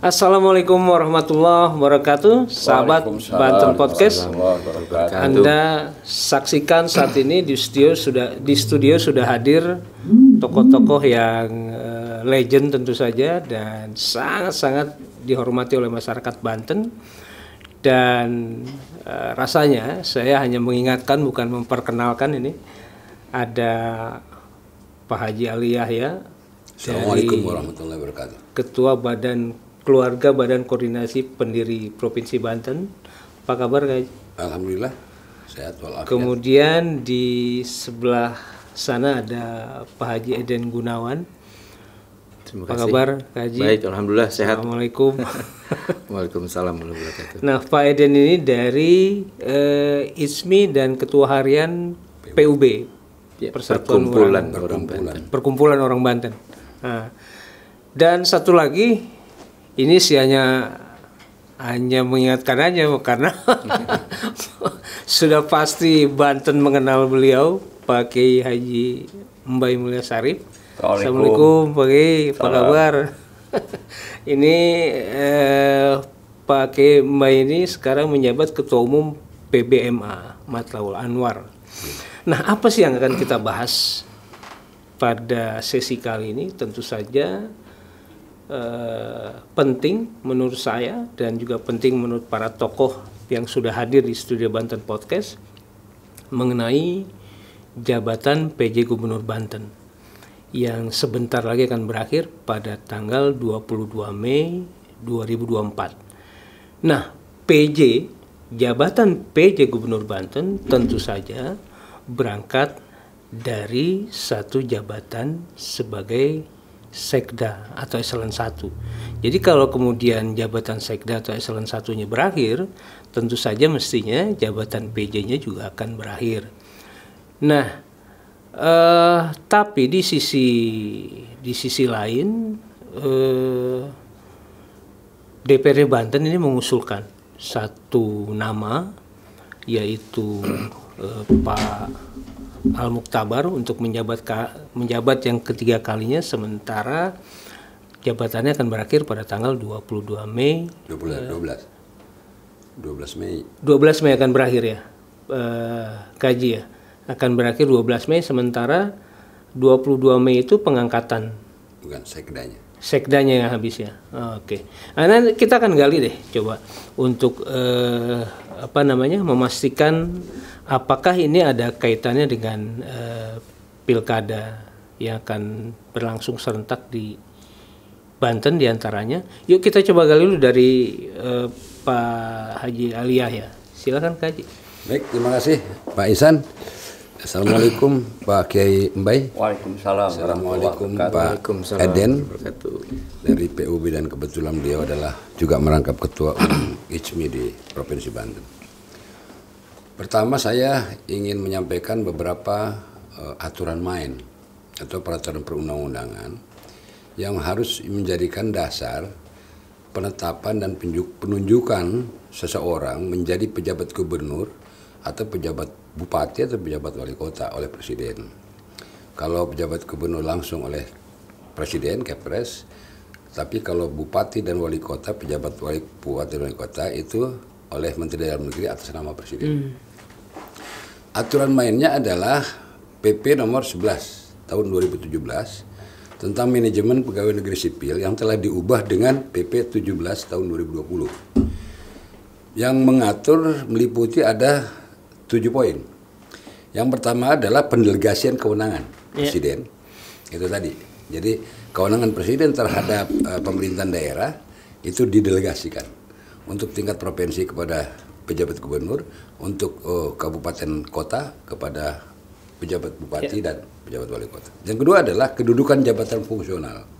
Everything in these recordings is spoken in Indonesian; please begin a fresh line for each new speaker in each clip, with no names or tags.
Assalamualaikum warahmatullahi wabarakatuh, sahabat Banten Podcast. Anda saksikan saat ini di studio sudah hadir tokoh-tokoh yang legend tentu saja dan sangat-sangat dihormati oleh masyarakat Banten. Dan rasanya saya hanya mengingatkan bukan memperkenalkan ini. Ada Pak Haji Ali Yahya,
Assalamualaikum warahmatullahi wabarakatuh.
Ketua Keluarga Badan Koordinasi Pendiri Provinsi Banten. Apa kabar, Kak?
Alhamdulillah sehat walafiat.
Kemudian di sebelah sana ada Pak Haji Eden Gunawan. Apa kabar, Kak Haji?
Baik, alhamdulillah sehat.
Assalamualaikum.
Waalaikumsalam warahmatullahi wabarakatuh.
Nah, Pak Eden ini dari ISMI dan Ketua Harian PUB, Persatuan Perkumpulan Orang Banten. Nah, dan satu lagi. Ini sih hanya mengingatkan aja karena sudah pasti Banten mengenal beliau, Pak Kiai Haji Mbai Mulya Sarif. Assalamualaikum Pak Kiai, apa kabar? Ini Pak Kiai Mbai ini sekarang menjabat Ketua Umum PBMA Matlaul Anwar. Nah, apa sih yang akan kita bahas pada sesi kali ini? Tentu saja penting menurut saya dan juga penting menurut para tokoh yang sudah hadir di studio Banten Podcast mengenai jabatan PJ Gubernur Banten yang sebentar lagi akan berakhir pada tanggal 22 Mei 2024. Nah, jabatan PJ Gubernur Banten tentu saja berangkat dari satu jabatan sebagai Sekda atau Eselon 1. Jadi kalau kemudian jabatan Sekda atau Eselon 1-nya berakhir, tentu saja mestinya jabatan PJ-nya juga akan berakhir. Nah, tapi di sisi lain, DPRD Banten ini mengusulkan satu nama, yaitu Pak Al-Muktabar untuk menjabat yang ketiga kalinya, sementara jabatannya akan berakhir pada tanggal 22 Mei.
12 Mei.
12 Mei akan berakhir ya, Kaji ya. Akan berakhir 12 Mei, sementara 22 Mei itu pengangkatan.
Bukan sekdanya.
Sekdanya yang habis ya. Oke. Nah, kita akan gali deh coba untuk memastikan apakah ini ada kaitannya dengan pilkada yang akan berlangsung serentak di Banten diantaranya. Yuk kita coba gali dulu dari Pak Haji Ali Yahya. Silakan Pak Haji.
Baik, terima kasih Pak Ihsan. Assalamualaikum Pak Kiai Mbai.
Waalaikumsalam.
Assalamualaikum Pak Eden dari PUB, dan kebetulan beliau adalah juga merangkap Ketua Umum ISMI di Provinsi Banten. Pertama, saya ingin menyampaikan beberapa aturan main atau peraturan perundang-undangan yang harus menjadikan dasar penetapan dan penunjukan seseorang menjadi pejabat gubernur atau pejabat bupati atau pejabat wali kota oleh presiden. Kalau pejabat gubernur langsung oleh presiden, Kepres, tapi kalau bupati dan wali kota, pejabat bupati dan wali kota itu oleh Menteri Dalam Negeri atas nama presiden. Aturan mainnya adalah PP nomor 11 tahun 2017 tentang manajemen pegawai negeri sipil yang telah diubah dengan PP 17 tahun 2020 yang mengatur meliputi ada 7 poin. Yang pertama adalah pendelegasian kewenangan presiden. Itu tadi. Jadi kewenangan presiden terhadap pemerintahan daerah itu didelegasikan untuk tingkat provinsi kepada pejabat gubernur, untuk kabupaten kota kepada pejabat bupati dan pejabat wali kota. Yang kedua adalah kedudukan jabatan fungsional.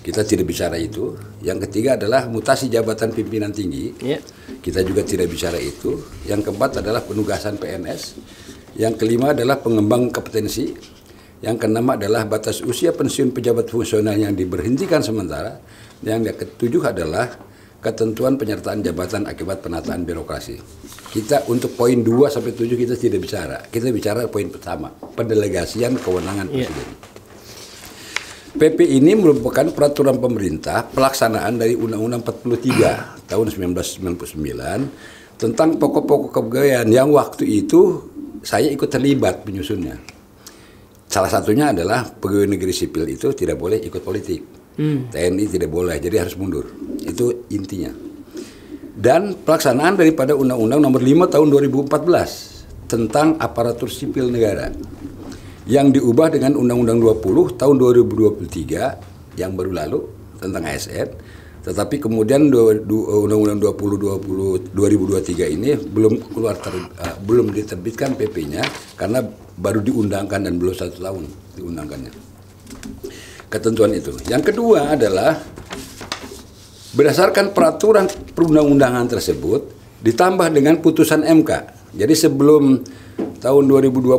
Kita tidak bicara itu. Yang ketiga adalah mutasi jabatan pimpinan tinggi. Kita juga tidak bicara itu. Yang keempat adalah penugasan PNS. Yang kelima adalah pengembang kompetensi. Yang keenam adalah batas usia pensiun pejabat fungsional yang diberhentikan sementara. Yang ketujuh adalah ketentuan penyertaan jabatan akibat penataan birokrasi. Kita untuk poin 2 sampai 7 kita tidak bicara. Kita bicara poin pertama, pendelegasian kewenangan presiden. PP ini merupakan peraturan pemerintah pelaksanaan dari Undang-Undang 43 tahun 1999 tentang pokok-pokok kepegawaian yang waktu itu saya ikut terlibat penyusunnya. Salah satunya adalah pegawai negeri sipil itu tidak boleh ikut politik. TNI tidak boleh, jadi harus mundur. Itu intinya. Dan pelaksanaan daripada Undang-Undang Nomor 5 tahun 2014 tentang aparatur sipil negara yang diubah dengan Undang-Undang 20 tahun 2023 yang baru lalu tentang ASN, tetapi kemudian Undang-Undang 2023 ini belum diterbitkan PP-nya karena baru diundangkan dan belum 1 tahun diundangkannya. Ketentuan itu. Yang kedua adalah berdasarkan peraturan perundang-undangan tersebut ditambah dengan putusan MK. Jadi sebelum tahun 2022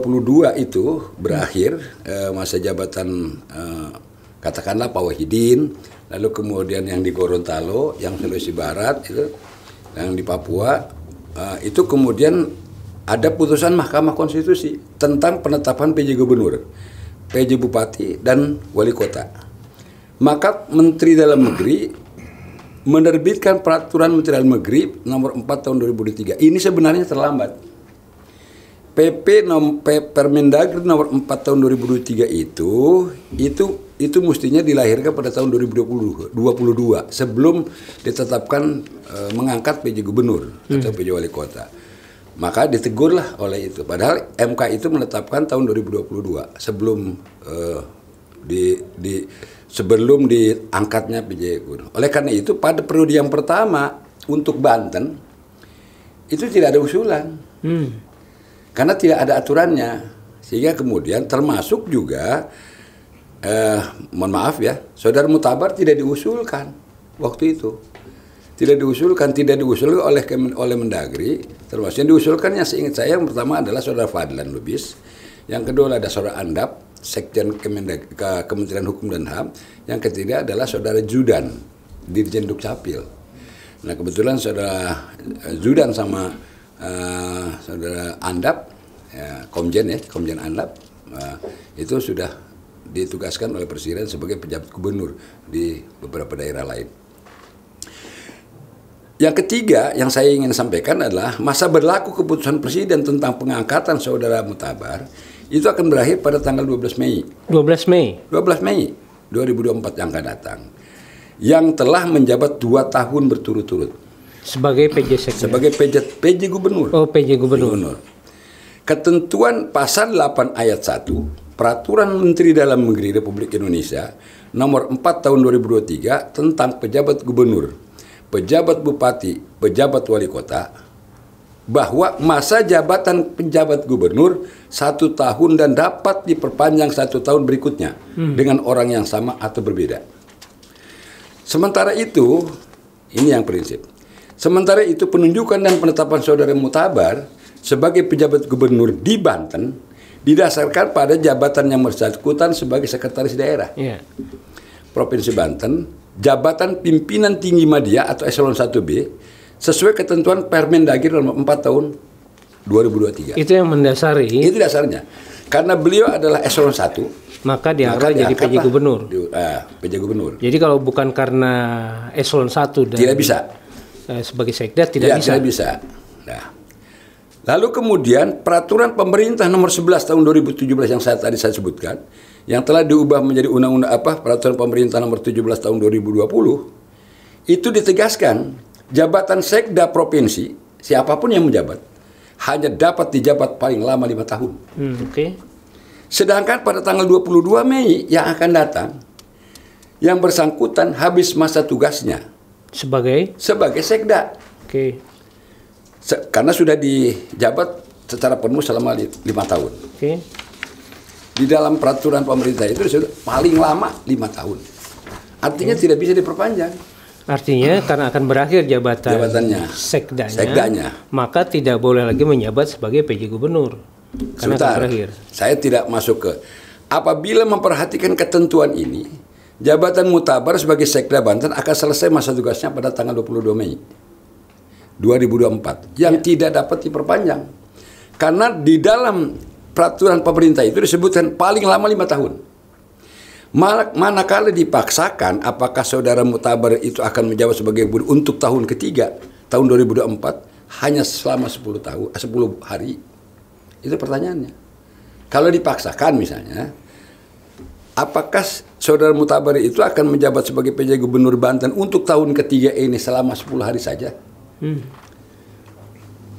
itu berakhir masa jabatan katakanlah Pak Wahidin, lalu kemudian yang di Gorontalo, yang Sulawesi Barat itu, yang di Papua itu kemudian ada putusan Mahkamah Konstitusi tentang penetapan PJ Gubernur, PJ Bupati dan Wali Kota. Maka Menteri Dalam Negeri menerbitkan peraturan Menteri Dalam Negeri nomor 4 tahun 2003. Ini sebenarnya terlambat. Permendagri nomor 4 tahun 2023 itu mestinya dilahirkan pada tahun 2022 sebelum ditetapkan mengangkat PJ Gubernur atau PJ Wali Kota. Maka ditegurlah oleh itu. Padahal MK itu menetapkan tahun 2022 sebelum sebelum diangkatnya PJ Gubernur. Oleh karena itu pada periode yang pertama untuk Banten itu tidak ada usulan. Karena tidak ada aturannya, sehingga kemudian termasuk juga, mohon maaf ya, Saudara Mutabar tidak diusulkan waktu itu, tidak diusulkan oleh Mendagri, termasuk yang diusulkannya seingat saya yang pertama adalah Saudara Fadlan Lubis, yang kedua ada Saudara Andap, Sekjen Kementerian Hukum dan HAM, yang ketiga adalah Saudara Zudan, Dirjen Dukcapil. Nah kebetulan Saudara Zudan sama Saudara Andap, ya, Komjen Andap, itu sudah ditugaskan oleh Presiden sebagai pejabat gubernur di beberapa daerah lain. Yang ketiga yang saya ingin sampaikan adalah masa berlaku keputusan Presiden tentang pengangkatan Saudara Mutabar itu akan berakhir pada tanggal 12 Mei.
12 Mei
2024 yang akan datang. Yang telah menjabat 2 tahun berturut-turut.
Sebagai PJ Sekda.
Sebagai PJ Gubernur.
Oh, PJ Gubernur. Ketentuan pasal 8 ayat 1 Peraturan Menteri Dalam Negeri Republik Indonesia nomor 4 tahun 2023 tentang pejabat gubernur, pejabat bupati, pejabat wali kota, bahwa masa jabatan pejabat gubernur 1 tahun dan dapat diperpanjang 1 tahun berikutnya dengan orang yang sama atau berbeda. Sementara itu, ini yang prinsip. Sementara itu penunjukan dan penetapan Saudara Mutabar sebagai pejabat gubernur di Banten didasarkan pada jabatan yang bersangkutan sebagai sekretaris daerah. Provinsi Banten, jabatan pimpinan tinggi media atau eselon 1B sesuai ketentuan Permendagri nomor 4 tahun 2023. Itu yang mendasari.
Itu dasarnya. Karena beliau adalah eselon 1,
maka diangkat jadi PJ Gubernur.
PJ Gubernur.
Jadi kalau bukan karena eselon 1 dan
tidak bisa.
Sebagai sekda tidak bisa.
Tidak bisa. Nah, lalu kemudian peraturan pemerintah nomor 11 tahun 2017 yang tadi saya sebutkan, yang telah diubah menjadi undang-undang peraturan pemerintah nomor 17 tahun 2020, itu ditegaskan jabatan sekda provinsi siapapun yang menjabat hanya dapat dijabat paling lama 5 tahun. Sedangkan pada tanggal 22 Mei yang akan datang, yang bersangkutan habis masa tugasnya sebagai sekda. Karena sudah dijabat secara penuh selama 5 tahun. Di dalam peraturan pemerintah itu sudah paling lama 5 tahun. Artinya tidak bisa diperpanjang.
Artinya karena akan berakhir jabatannya sekdanya, maka tidak boleh lagi menjabat sebagai PJ Gubernur. Karena akan berakhir. Saya
tidak masuk ke apabila memperhatikan ketentuan ini, jabatan Mutabar sebagai Sekda Banten akan selesai masa tugasnya pada tanggal 22 Mei 2024 yang tidak dapat diperpanjang. Karena di dalam peraturan pemerintah itu disebutkan paling lama 5 tahun. Manakala dipaksakan, apakah saudara Mutabar itu akan menjabat sebagai gubernur untuk tahun ketiga, tahun 2024, hanya selama 10 hari? Itu pertanyaannya. Kalau dipaksakan misalnya, apakah saudara Mutabar itu akan menjabat sebagai PJ Gubernur Banten untuk tahun ketiga ini selama 10 hari saja?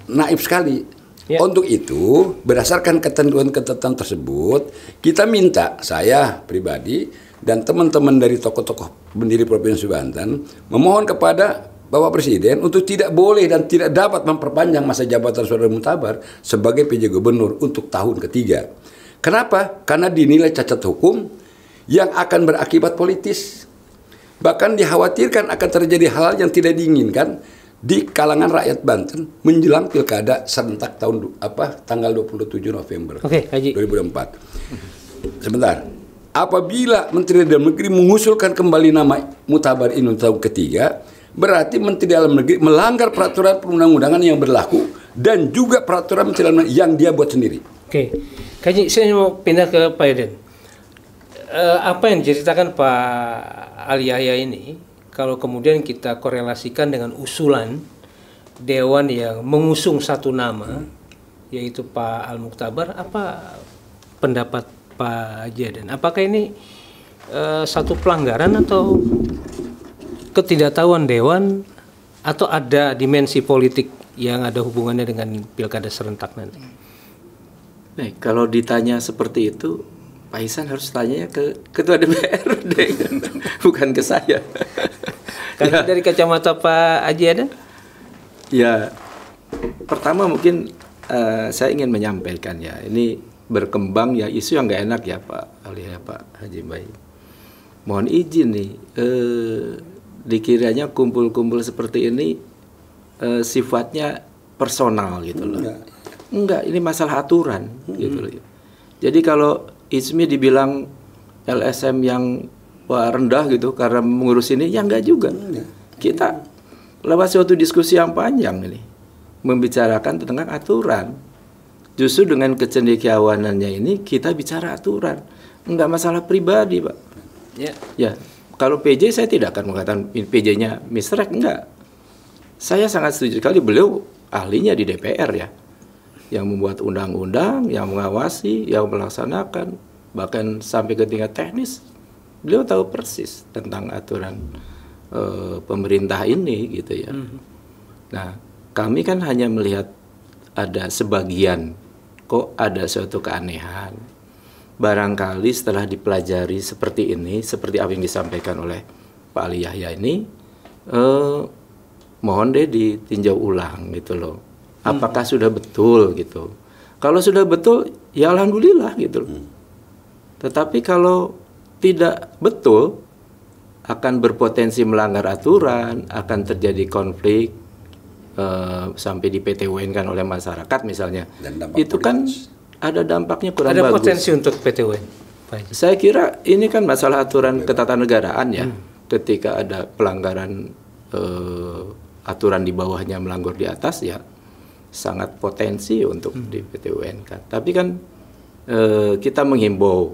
Naif sekali. Ya. Untuk itu, berdasarkan ketentuan-ketentuan tersebut, kita minta, saya pribadi dan teman-teman dari tokoh-tokoh pendiri Provinsi Banten memohon kepada Bapak Presiden untuk tidak boleh dan tidak dapat memperpanjang masa jabatan saudara Mutabar sebagai PJ Gubernur untuk tahun ketiga. Kenapa? Karena dinilai cacat hukum yang akan berakibat politis. Bahkan dikhawatirkan akan terjadi hal yang tidak diinginkan di kalangan rakyat Banten menjelang pilkada serentak tanggal 27 November 2024. Sebentar. Apabila Menteri Dalam Negeri mengusulkan kembali nama Mutabar ini untuk tahun ketiga, berarti Menteri Dalam Negeri melanggar peraturan perundang-undangan yang berlaku dan juga peraturan Menteri Dalam Negeri yang dia buat sendiri.
Oke. Kaji, saya mau pindah ke Pak Eden. Apa yang diceritakan Pak Ali Yahya ini, kalau kemudian kita korelasikan dengan usulan Dewan yang mengusung satu nama, yaitu Pak Al-Muktabar, apa pendapat Pak Jaden? Apakah ini satu pelanggaran atau ketidaktahuan Dewan, atau ada dimensi politik yang ada hubungannya dengan pilkada serentak nanti?
Nah, kalau ditanya seperti itu, Pak Ihsan harus tanya ke Ketua DPRD, bukan ke saya.
Karena dari kacamata Pak Haji ada?
Ya, pertama mungkin saya ingin menyampaikan ya, ini berkembang ya isu yang nggak enak ya Pak Ali ya Pak Haji Bayi. Mohon izin nih, dikiranya kumpul-kumpul seperti ini sifatnya personal gitu loh. Enggak, ini masalah aturan gitu loh. Jadi kalau ISMI dibilang LSM yang rendah gitu karena mengurus ini, ya enggak juga. Kita lewat suatu diskusi yang panjang ini membicarakan tentang aturan. Justru dengan kecendekiawanannya ini kita bicara aturan, enggak masalah pribadi, Pak. Ya. Kalau PJ saya tidak akan mengatakan PJ-nya misrek, enggak. Saya sangat setuju sekali, beliau ahlinya di DPR ya, yang membuat undang-undang, yang mengawasi, yang melaksanakan, bahkan sampai ke tingkat teknis, beliau tahu persis tentang aturan pemerintah ini gitu ya. Nah, kami kan hanya melihat ada sebagian, kok ada suatu keanehan. Barangkali setelah dipelajari seperti ini, seperti apa yang disampaikan oleh Pak Ali Yahya ini, mohon deh ditinjau ulang gitu loh. Apakah sudah betul gitu? Kalau sudah betul, ya alhamdulillah gitu. Tetapi kalau tidak betul, akan berpotensi melanggar aturan, akan terjadi konflik sampai di PT-UN kan oleh masyarakat misalnya. Itu kan ada dampaknya kurang bagus.
Ada potensi untuk PT-UN.
Saya kira ini kan masalah aturan ketatanegaraan ya. Ketika ada pelanggaran aturan di bawahnya melanggar di atas ya, sangat potensi untuk di PT-UN kan. Tapi kan kita menghimbau,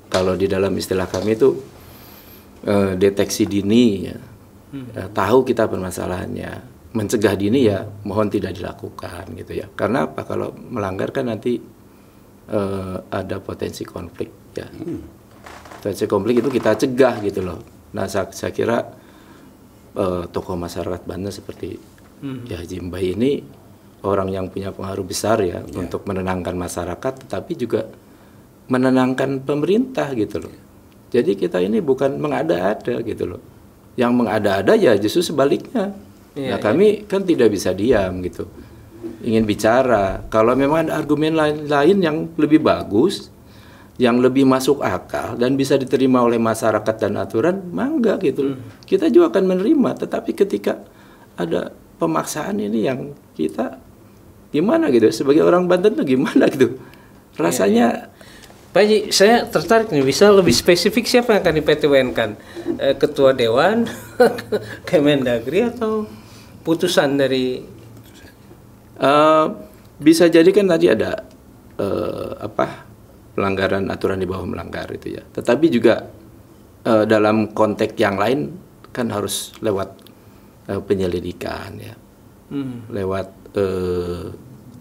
kalau di dalam istilah kami itu deteksi dini ya, tahu kita permasalahannya, mencegah dini ya mohon tidak dilakukan gitu ya. Karena apa, kalau melanggar kan nanti ada potensi konflik ya. Potensi konflik itu kita cegah gitu loh. Nah saya kira tokoh masyarakat Banten seperti ya Haji Mbai ini orang yang punya pengaruh besar ya untuk menenangkan masyarakat, tetapi juga menenangkan pemerintah gitu loh. Jadi kita ini bukan mengada-ada gitu loh. Yang mengada-ada ya justru sebaliknya. Nah kami kan tidak bisa diam gitu. Ingin bicara. Kalau memang ada argumen lain yang lebih bagus, yang lebih masuk akal dan bisa diterima oleh masyarakat dan aturan, mangga gitu. Kita juga akan menerima. Tetapi ketika ada pemaksaan ini yang kita gimana gitu, sebagai orang Banten tuh gimana gitu rasanya.
Pak Haji, saya tertarik nih, bisa lebih spesifik siapa yang akan di-PT-UN-kan? Ketua Dewan, Kemendagri, atau putusan dari?
Bisa jadi kan tadi ada pelanggaran aturan di bawah melanggar itu ya. Tetapi juga dalam konteks yang lain kan harus lewat penyelidikan ya, lewat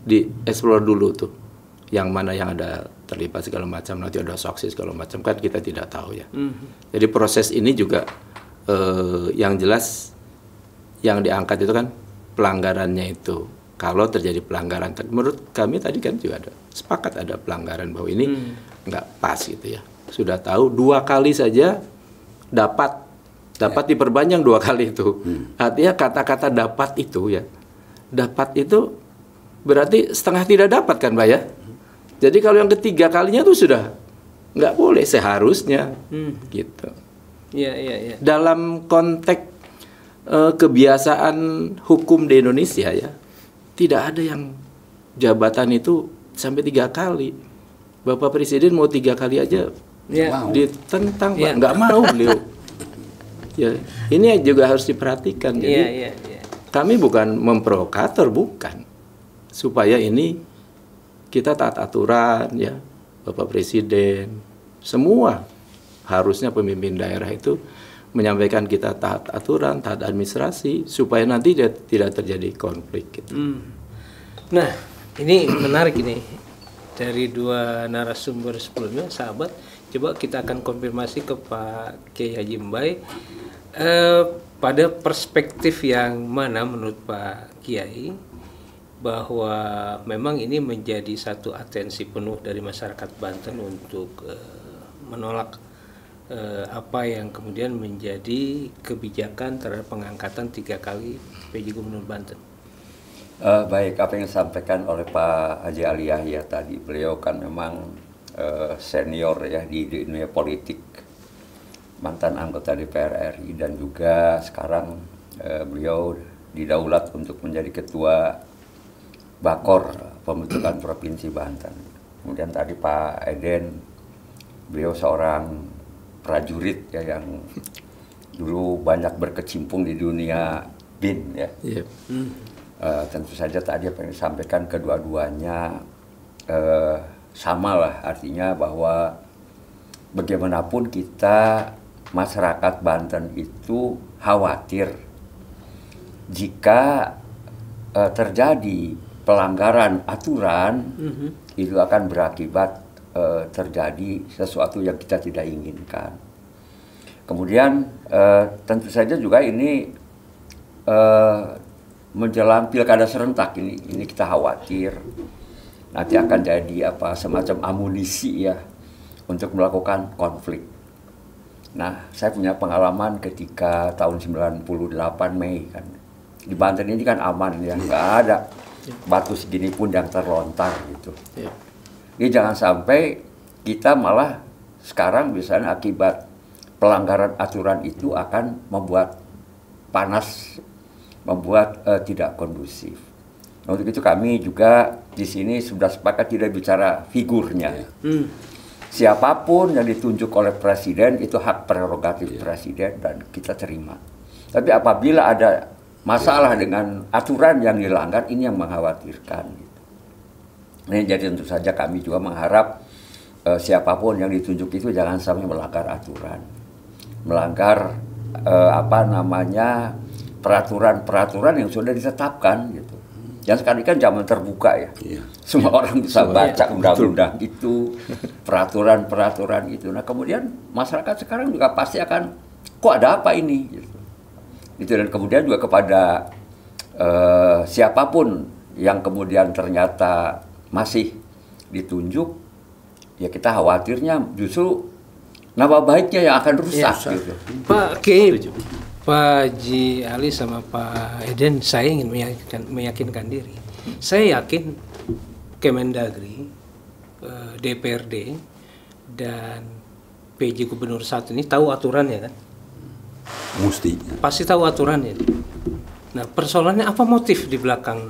di explore dulu tuh yang mana yang ada terlibat segala macam, nanti ada saksi segala macam kan kita tidak tahu ya. Jadi proses ini juga yang jelas yang diangkat itu kan pelanggarannya itu. Kalau terjadi pelanggaran, menurut kami tadi kan juga ada sepakat ada pelanggaran bahwa ini nggak pas gitu ya. Sudah tahu 2 kali saja dapat diperpanjang 2 kali itu. Artinya kata-kata dapat itu ya, dapat itu berarti setengah tidak dapat kan Pak ya. Jadi kalau yang ketiga kalinya tuh sudah nggak boleh seharusnya gitu.
Iya.
Dalam konteks kebiasaan hukum di Indonesia ya, tidak ada yang jabatan itu sampai 3 kali. Bapak Presiden mau 3 kali aja ditentang Pak, nggak mau beliau. Ya, ini juga harus diperhatikan. Jadi kami bukan memprovokator, bukan. Supaya ini kita taat aturan ya, Bapak Presiden, semua harusnya pemimpin daerah itu menyampaikan kita taat aturan, taat administrasi, supaya nanti tidak terjadi konflik gitu.
Nah, ini menarik ini dari 2 narasumber sebelumnya, sahabat. Coba kita akan konfirmasi ke Pak Kiai Haji Mbai. Pada perspektif yang mana menurut Pak Kiai bahwa memang ini menjadi satu atensi penuh dari masyarakat Banten untuk menolak apa yang kemudian menjadi kebijakan terhadap pengangkatan 3 kali PJ Gubernur Banten.
Baik, apa yang disampaikan oleh Pak Haji Ali Yahya tadi, beliau kan memang senior ya di dunia politik, mantan anggota DPR RI, dan juga sekarang beliau didaulat untuk menjadi ketua Bakor Pembentukan Provinsi Banten. Kemudian tadi Pak Eden, beliau seorang prajurit ya yang dulu banyak berkecimpung di dunia BIN ya. Tentu saja tadi apa yang disampaikan kedua-duanya sama lah, artinya bahwa bagaimanapun kita masyarakat Banten itu khawatir jika terjadi pelanggaran aturan itu akan berakibat terjadi sesuatu yang kita tidak inginkan. Kemudian tentu saja juga ini menjelang pilkada serentak ini kita khawatir nanti akan jadi semacam amunisi ya untuk melakukan konflik. Nah, saya punya pengalaman ketika tahun 98 Mei kan. Di Banten ini kan aman ya, nggak ada batu segini pun yang terlontar gitu. Ini jangan sampai kita malah sekarang misalnya akibat pelanggaran aturan itu akan membuat panas, membuat tidak kondusif. Nah, untuk itu kami juga di sini sudah sepakat tidak bicara figurnya. Siapapun yang ditunjuk oleh presiden itu hak prerogatif presiden dan kita terima. Tapi apabila ada masalah dengan aturan yang dilanggar, ini yang mengkhawatirkan. Gitu. Nah, jadi tentu saja kami juga mengharap siapapun yang ditunjuk itu jangan sampai melanggar aturan, melanggar peraturan-peraturan yang sudah ditetapkan. Gitu. Dan sekarang kan zaman terbuka ya, semua orang bisa baca undang-undang itu, peraturan-peraturan itu. Nah kemudian masyarakat sekarang juga pasti akan, kok ada apa ini? Gitu. Dan kemudian juga kepada siapapun yang kemudian ternyata masih ditunjuk, ya kita khawatirnya justru nama baiknya yang akan rusak. Gitu.
Pak Kiai, Pak Haji Ali sama Pak Eden, saya ingin meyakinkan diri. Saya yakin Kemendagri, DPRD, dan PJ Gubernur saat ini tahu aturannya kan?
Mesti.
Pasti tahu aturannya. Nah, persoalannya apa motif di belakang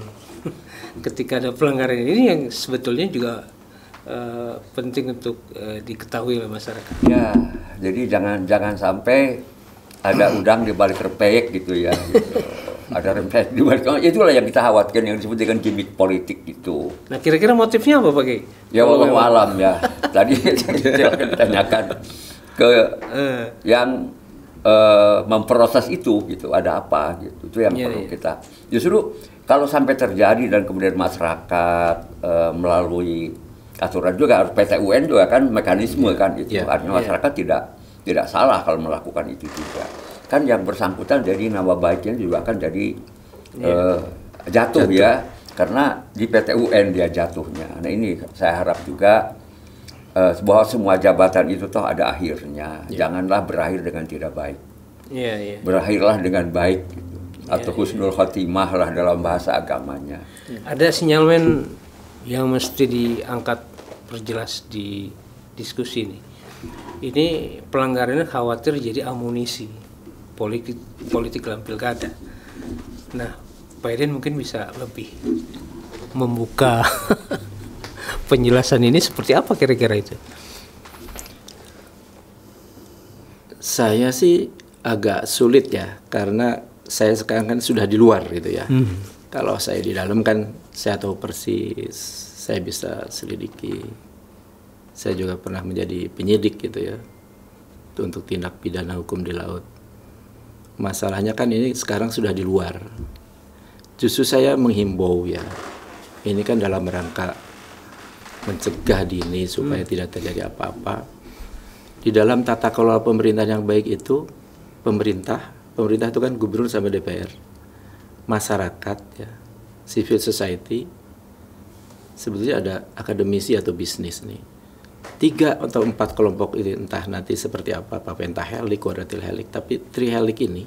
ketika ada pelanggaran ini yang sebetulnya juga penting untuk diketahui oleh masyarakat.
Ya, jadi jangan sampai ada udang di balik rempeyek gitu ya. Gitu. Ada rempeyek di balik, itulah yang kita khawatirkan, yang disebut dengan gimmick politik gitu.
Nah, kira-kira motifnya apa Pak Kiai?
Ya wallahu alam ya. Tadi kita akan ditanyakan ke yang memproses itu gitu, ada apa gitu, itu yang perlu kita. Justru kalau sampai terjadi dan kemudian masyarakat melalui aturan juga harus PT UN juga kan mekanisme kan itu, artinya masyarakat tidak salah kalau melakukan itu juga. Kan yang bersangkutan jadi nama baiknya juga kan jadi jatuh ya, karena di PT UN dia jatuhnya. Nah ini saya harap juga bahwa semua jabatan itu toh ada akhirnya, janganlah berakhir dengan tidak baik. Berakhirlah dengan baik gitu. Atau husnul khotimah lah dalam bahasa agamanya.
Ada sinyalmen yang mesti diangkat perjelas di diskusi ini. Ini pelanggarannya khawatir jadi amunisi politik dalam pilkada. Nah, Pak Eden mungkin bisa lebih membuka penjelasan ini seperti apa kira-kira itu?
Saya sih agak sulit ya, karena saya sekarang kan sudah di luar gitu ya. Kalau saya di dalam kan saya tahu persis, saya bisa selidiki. Saya juga pernah menjadi penyidik gitu ya, untuk tindak pidana hukum di laut. Masalahnya kan ini sekarang sudah di luar. Justru saya menghimbau ya, ini kan dalam rangka mencegah dini supaya tidak terjadi apa-apa. Di dalam tata kelola pemerintahan yang baik itu, pemerintah itu kan gubernur sama DPR, masyarakat ya, civil society, sebetulnya ada akademisi atau bisnis nih. 3 atau 4 kelompok ini, entah nanti seperti apa, pentahelik, quadrilateral helik, tapi trihelik ini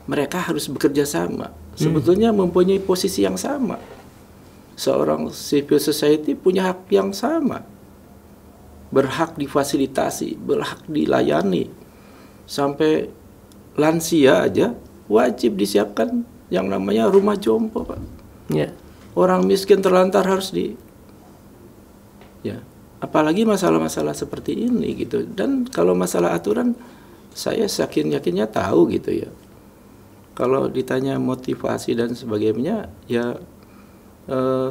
mereka harus bekerja sama. Sebetulnya mempunyai posisi yang sama. Seorang civil society punya hak yang sama, berhak difasilitasi, berhak dilayani. Sampai lansia aja wajib disiapkan yang namanya rumah jompo, Pak. Orang miskin terlantar harus apalagi masalah-masalah seperti ini gitu. Dan kalau masalah aturan, saya yakinnya tahu gitu ya. Kalau ditanya motivasi dan sebagainya, ya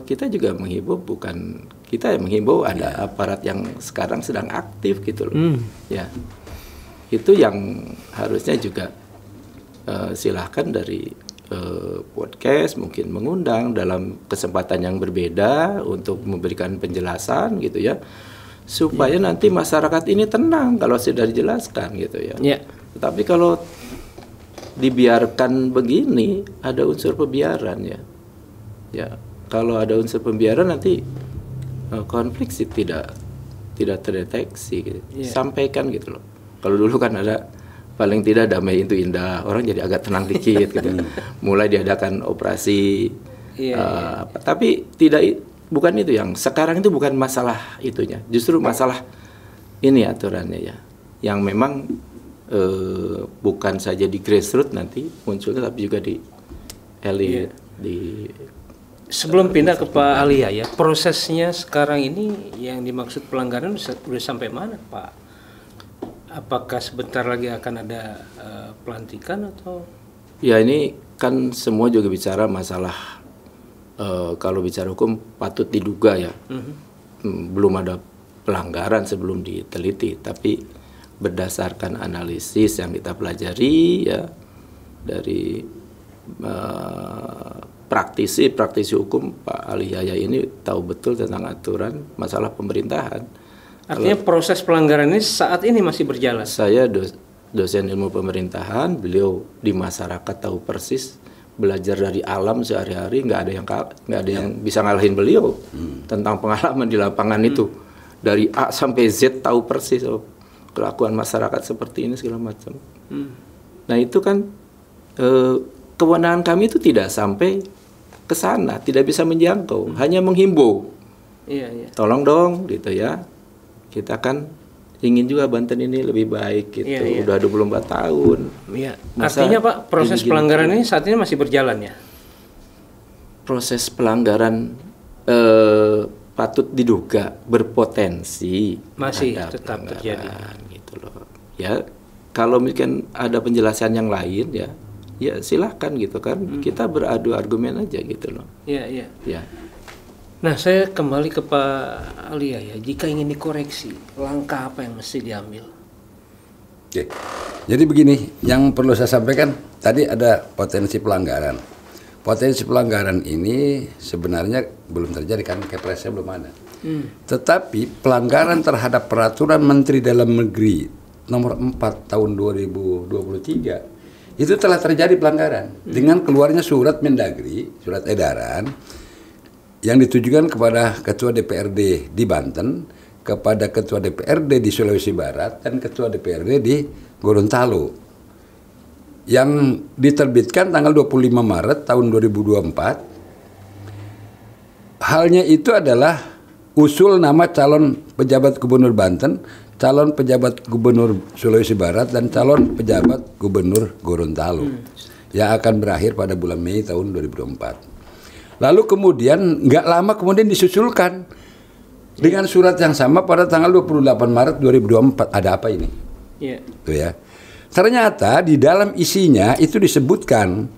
kita juga menghimbau, bukan kita yang menghimbau, ada aparat yang sekarang sedang aktif gitu loh. Ya, itu yang harusnya juga silahkan dari podcast mungkin mengundang dalam kesempatan yang berbeda untuk memberikan penjelasan gitu ya, supaya nanti masyarakat ini tenang kalau sudah dijelaskan gitu ya. Tetapi kalau dibiarkan begini, ada unsur pembiaran ya. Kalau ada unsur pembiaran nanti konflik sih tidak terdeteksi gitu. Sampaikan gitu loh. Kalau dulu kan ada paling tidak damai itu indah, orang jadi agak tenang dikit gitu. Mulai diadakan operasi tapi bukan itu yang sekarang, itu bukan masalah itunya. Justru masalah ini aturannya ya, yang memang bukan saja di grassroots nanti munculnya, tapi juga di elit di.
Sebelum pindah ke Pak Alia ya, prosesnya sekarang ini yang dimaksud pelanggaran sudah sampai mana, Pak? Apakah sebentar lagi akan ada pelantikan atau? Ya
ini kan semua juga bicara masalah kalau bicara hukum patut diduga ya. Belum ada pelanggaran sebelum diteliti, tapi berdasarkan analisis yang kita pelajari ya dari praktisi hukum, Pak Ali Yahya ini tahu betul tentang aturan masalah pemerintahan.
Artinya proses pelanggaran ini saat ini masih berjalan.
Saya dosen ilmu pemerintahan, beliau di masyarakat tahu persis, belajar dari alam sehari-hari, nggak ada yang bisa ngalahin beliau tentang pengalaman di lapangan itu. Dari A sampai Z tahu persis kelakuan masyarakat seperti ini segala macam. Nah itu kan kewenangan kami itu tidak sampai ke sana, tidak bisa menjangkau, hanya menghimbau. Tolong dong gitu ya. Kita kan ingin juga Banten ini lebih baik gitu. Udah 24 tahun.
Artinya Pak, proses pelanggaran ini saat ini masih berjalan ya?
Proses pelanggaran patut diduga berpotensi
masih tetap terjadi
gitu loh. Ya, kalau mungkin ada penjelasan yang lain ya silahkan gitu kan. Kita beradu argumen aja gitu loh.
Iya. Nah, saya kembali ke Pak Alia ya. Jika ingin dikoreksi, langkah apa yang mesti diambil?
Oke. Jadi begini, yang perlu saya sampaikan tadi ada potensi pelanggaran. Potensi pelanggaran ini sebenarnya belum terjadi kan, Kepresnya belum ada. Tetapi pelanggaran terhadap peraturan Menteri Dalam Negeri nomor 4 tahun 2023 itu telah terjadi pelanggaran dengan keluarnya surat Mendagri, surat edaran yang ditujukan kepada Ketua DPRD di Banten, kepada Ketua DPRD di Sulawesi Barat, dan Ketua DPRD di Gorontalo, yang diterbitkan tanggal 25 Maret tahun 2024. Halnya itu adalah usul nama calon pejabat gubernur Banten, calon pejabat gubernur Sulawesi Barat, dan calon pejabat gubernur Gorontalo yang akan berakhir pada bulan Mei tahun 2024. Lalu kemudian nggak lama kemudian disusulkan dengan surat yang sama pada tanggal 28 Maret 2024. Ada apa ini? Tuh ya. Ternyata di dalam isinya itu disebutkan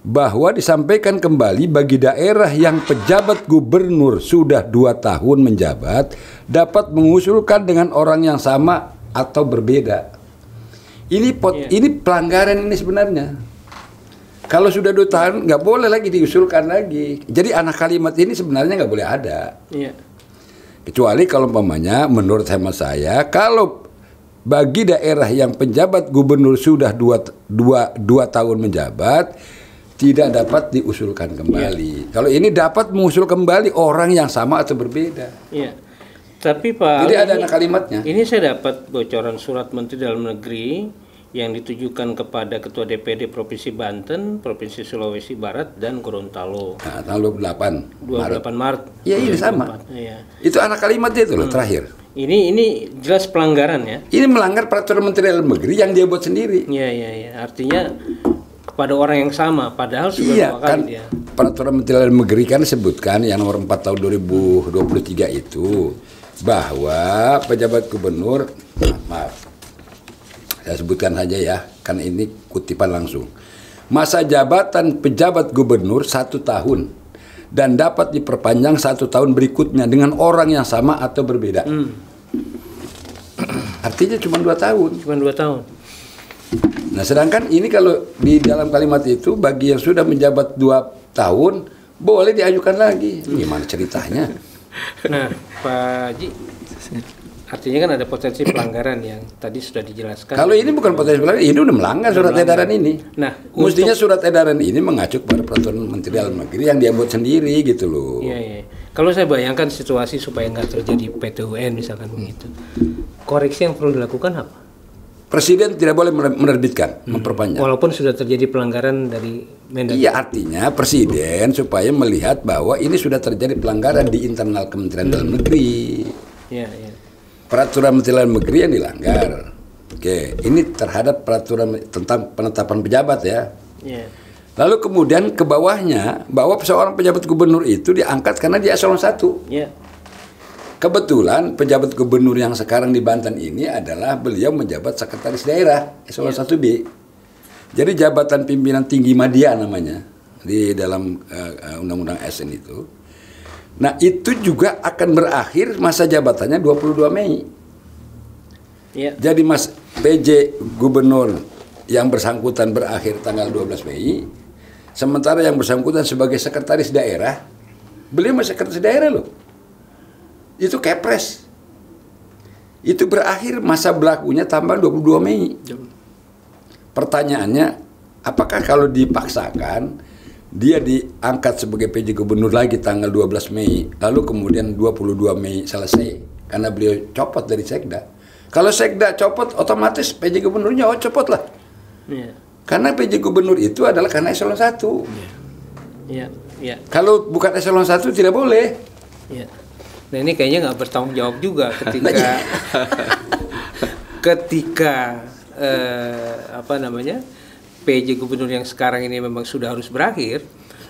bahwa disampaikan kembali bagi daerah yang pejabat gubernur sudah 2 tahun menjabat dapat mengusulkan dengan orang yang sama atau berbeda. Ini pelanggaran ini sebenarnya. Kalau sudah 2 tahun nggak boleh lagi diusulkan lagi. Jadi anak kalimat ini sebenarnya nggak boleh ada. Kecuali kalau umpamanya menurut hemat saya, kalau bagi daerah yang penjabat gubernur sudah 2 tahun menjabat tidak dapat diusulkan kembali. Kalau ini dapat mengusul kembali orang yang sama atau berbeda.
Tapi Pak,
jadi ada kalimatnya.
Ini saya dapat bocoran surat Menteri Dalam Negeri yang ditujukan kepada Ketua DPD Provinsi Banten, Provinsi Sulawesi Barat, dan Gorontalo.
Nah, tanggal 28
Maret.
Iya, ini sama. Itu anak kalimatnya itu loh terakhir.
Ini jelas pelanggaran ya.
Ini melanggar peraturan Menteri Dalam Negeri yang dia buat sendiri.
Iya. Artinya kepada orang yang sama, padahal sudah 2 kali dia.
Peraturan Menteri Dalam Negeri kan disebutkan yang nomor 4 tahun 2023 itu bahwa pejabat gubernur, maaf, saya sebutkan saja ya, karena ini kutipan langsung. Masa jabatan pejabat gubernur 1 tahun dan dapat diperpanjang 1 tahun berikutnya dengan orang yang sama atau berbeda. Artinya cuma 2 tahun.
Cuma 2 tahun.
Nah, sedangkan ini kalau di dalam kalimat itu bagi yang sudah menjabat 2 tahun boleh diajukan lagi. Gimana ceritanya?
Nah, Pak Haji, artinya kan ada potensi pelanggaran yang tadi sudah dijelaskan.
Kalau ini bukan potensi pelanggaran, ini udah melanggar surat edaran ini. Nah, mestinya surat edaran ini mengacu kepada peraturan Menteri Dalam Negeri yang dia buat sendiri gitu loh.
Iya. Kalau saya bayangkan situasi supaya nggak terjadi PT-UN misalkan begitu, koreksi yang perlu dilakukan apa?
Presiden tidak boleh menerbitkan, memperpanjang.
Walaupun sudah terjadi pelanggaran dari Mendagri.
Iya, artinya Presiden supaya melihat bahwa ini sudah terjadi pelanggaran di internal Kementerian Dalam Negeri.
Iya.
Peraturan Menteri Dalam Negeri yang dilanggar. Oke, ini terhadap peraturan tentang penetapan pejabat ya. Lalu kemudian ke bawahnya bahwa seorang pejabat gubernur itu diangkat karena dia eselon 1. Kebetulan pejabat gubernur yang sekarang di Banten ini adalah beliau menjabat sekretaris daerah eselon 1B. Jadi jabatan pimpinan tinggi media namanya di dalam Undang-Undang ASN itu. Nah, itu juga akan berakhir masa jabatannya 22 Mei. Jadi Mas PJ gubernur yang bersangkutan berakhir tanggal 12 Mei. Sementara yang bersangkutan sebagai sekretaris daerah, beliau masih sekretaris daerah loh. Itu Kepres. Itu berakhir masa berlakunya tanggal 22 Mei. Pertanyaannya, apakah kalau dipaksakan dia diangkat sebagai PJ gubernur lagi tanggal 12 Mei, lalu kemudian 22 Mei selesai karena beliau copot dari Sekda. Kalau Sekda copot, otomatis PJ gubernurnya copot lah. Karena PJ gubernur itu adalah karena eselon 1. Kalau bukan eselon 1 tidak boleh.
Nah, ini kayaknya nggak bertanggung jawab juga ketika PJ gubernur yang sekarang ini memang sudah harus berakhir.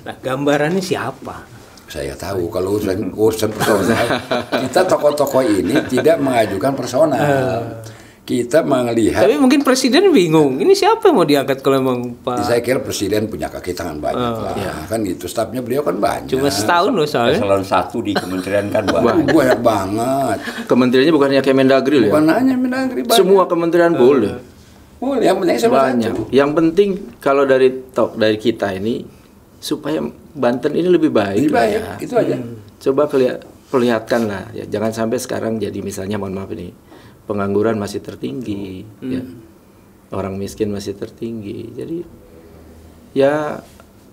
Nah, gambarannya siapa?
Saya tahu kalau urusan personal, kita tokoh-tokoh ini tidak mengajukan personal. Kita melihat.
Tapi mungkin presiden bingung. Ini siapa yang mau diangkat kalau memang Pak?
Saya kira presiden punya kaki tangan banyak lah. Kan itu stafnya beliau kan banyak.
Cuma setahun loh soalnya.
Eselon 1 di kementerian kan banyak.
Banyak banget.
Kementeriannya bukan hanya Kemendagri loh.
Bukan hanya Kemendagri.
Semua kementerian boleh.
Oh, yang penting
banyak. Yang penting kalau dari kita ini supaya Banten ini lebih baik.
Lebih baik,
ya.
itu aja.
Coba perlihatkan lah ya. Jangan sampai sekarang jadi misalnya mohon maaf ini pengangguran masih tertinggi, ya. Orang miskin masih tertinggi. Jadi ya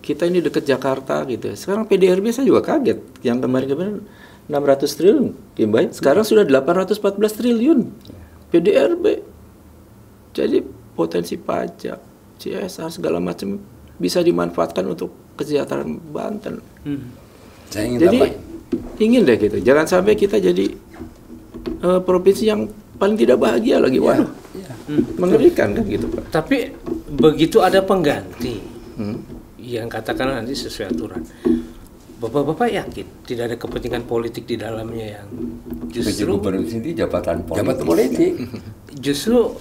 kita ini dekat Jakarta gitu. Sekarang PDRB saya juga kaget. Yang kemarin 600 triliun, Kimbai. Sekarang sudah 814 triliun PDRB. Jadi potensi pajak, CSR segala macam bisa dimanfaatkan untuk kesejahteraan Banten.
Saya ingin
jadi
tambahin.
ingin deh gitu. Jangan sampai kita jadi provinsi yang paling tidak bahagia lagi. Waduh, mengerikan kan gitu Pak.
Tapi begitu ada pengganti yang katakanlah nanti sesuai aturan, Bapak-bapak yakin tidak ada kepentingan politik di dalamnya yang justru
gubernur sendiri jabatan
politik.
Justru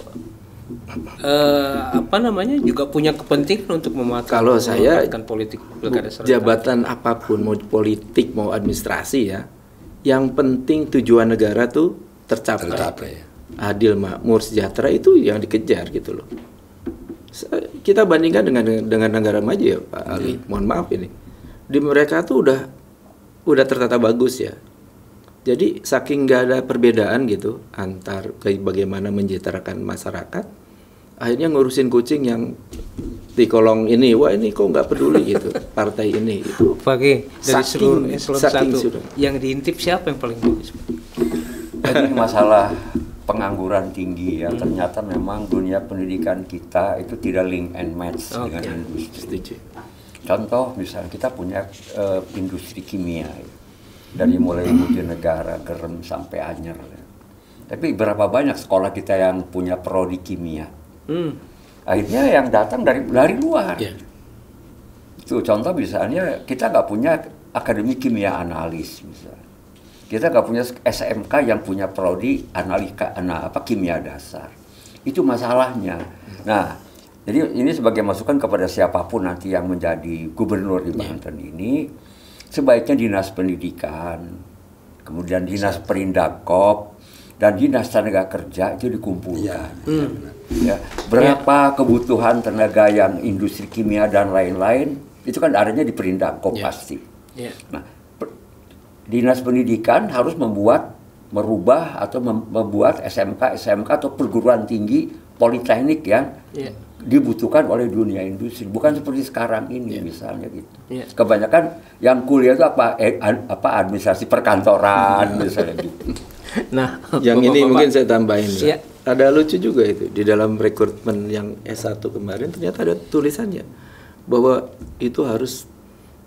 juga punya kepentingan untuk
kalau saya
politik pilkada serentak.
Jabatan apapun, mau politik mau administrasi ya, yang penting tujuan negara tuh tercapai. Adil, makmur, sejahtera itu yang dikejar gitu loh. Kita bandingkan dengan negara maju ya Pak Ali. Mohon maaf ini. Di mereka tuh udah tertata bagus ya. Jadi saking nggak ada perbedaan gitu antar bagaimana mensejahterakan masyarakat, akhirnya ngurusin kucing yang di kolong ini, wah ini kok nggak peduli gitu partai ini gitu.
Pakai dari seluruh satu yang diintip siapa yang paling bagus?
Jadi masalah pengangguran tinggi ya, ternyata memang dunia pendidikan kita itu tidak link and match dengan industri. Contoh misalnya kita punya industri kimia ya. Dari mulai Bojonegara, Gerem sampai Anyer. Tapi berapa banyak sekolah kita yang punya prodi kimia? Akhirnya yang datang dari luar. Itu contoh misalnya kita nggak punya akademi kimia analis misalnya. Kita nggak punya SMK yang punya prodi kimia dasar. Itu masalahnya. Nah, jadi ini sebagai masukan kepada siapapun nanti yang menjadi gubernur di Banten ini, sebaiknya dinas pendidikan, kemudian dinas perindakop, dan dinas tenaga kerja itu dikumpulkan. Ya, berapa kebutuhan tenaga yang industri kimia dan lain-lain, itu kan adanya di perindakop pasti. Nah, dinas pendidikan harus merubah atau membuat SMK atau perguruan tinggi politeknik yang dibutuhkan oleh dunia industri, bukan seperti sekarang ini misalnya gitu. Kebanyakan yang kuliah itu administrasi perkantoran misalnya gitu.
Nah, yang ini mungkin saya tambahin. Ada lucu juga itu di dalam rekrutmen yang S1 kemarin ternyata ada tulisannya bahwa itu harus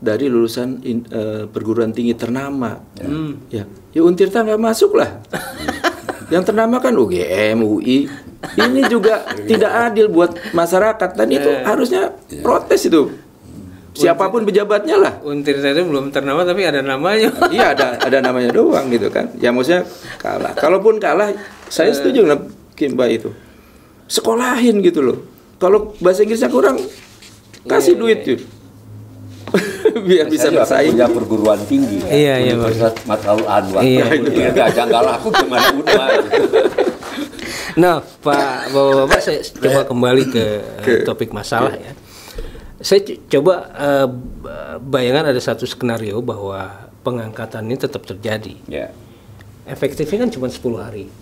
dari lulusan perguruan tinggi ternama. Ya Untirta nggak masuk lah. Yang ternama kan UGM, UI. Ini juga tidak adil buat masyarakat dan itu harusnya protes itu. Siapapun pejabatnya lah.
Untirta itu belum ternama tapi ada namanya.
Iya ada namanya doang gitu kan. Ya maksudnya kalah. Kalaupun kalah, saya setuju dengan Kimba itu. Sekolahin gitu loh. Kalau bahasa Inggrisnya kurang, kasih duit tuh. Biar bisa bersaing.
Punya perguruan tinggi.
Iya.
Universitas Matlul Anwar. Gajah nggak laku gimana udah.
Nah, Bapak saya coba kembali ke topik masalah ya. Saya coba bayangkan ada satu skenario bahwa pengangkatan ini tetap terjadi. Efektifnya kan cuma 10 hari.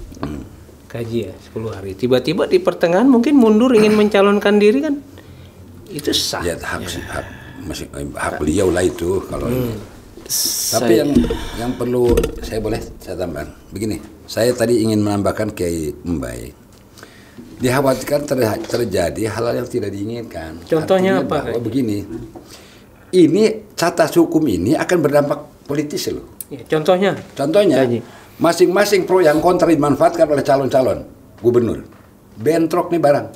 Kaji ya, 10 hari. Tiba-tiba di pertengahan mungkin mundur ingin mencalonkan diri kan. Itu sah.
Ya, hak beliau lah itu kalau ini. Tapi yang perlu saya tambahkan begini. Saya tadi ingin menambahkan ke Mbai. Dikhawatirkan terjadi hal-hal yang tidak diinginkan.
Contohnya
artinya
apa?
Begini. Ini catas hukum ini akan berdampak politis loh.
Ya, contohnya
masing-masing pro yang kontra dimanfaatkan oleh calon-calon gubernur. Bentrok nih barang.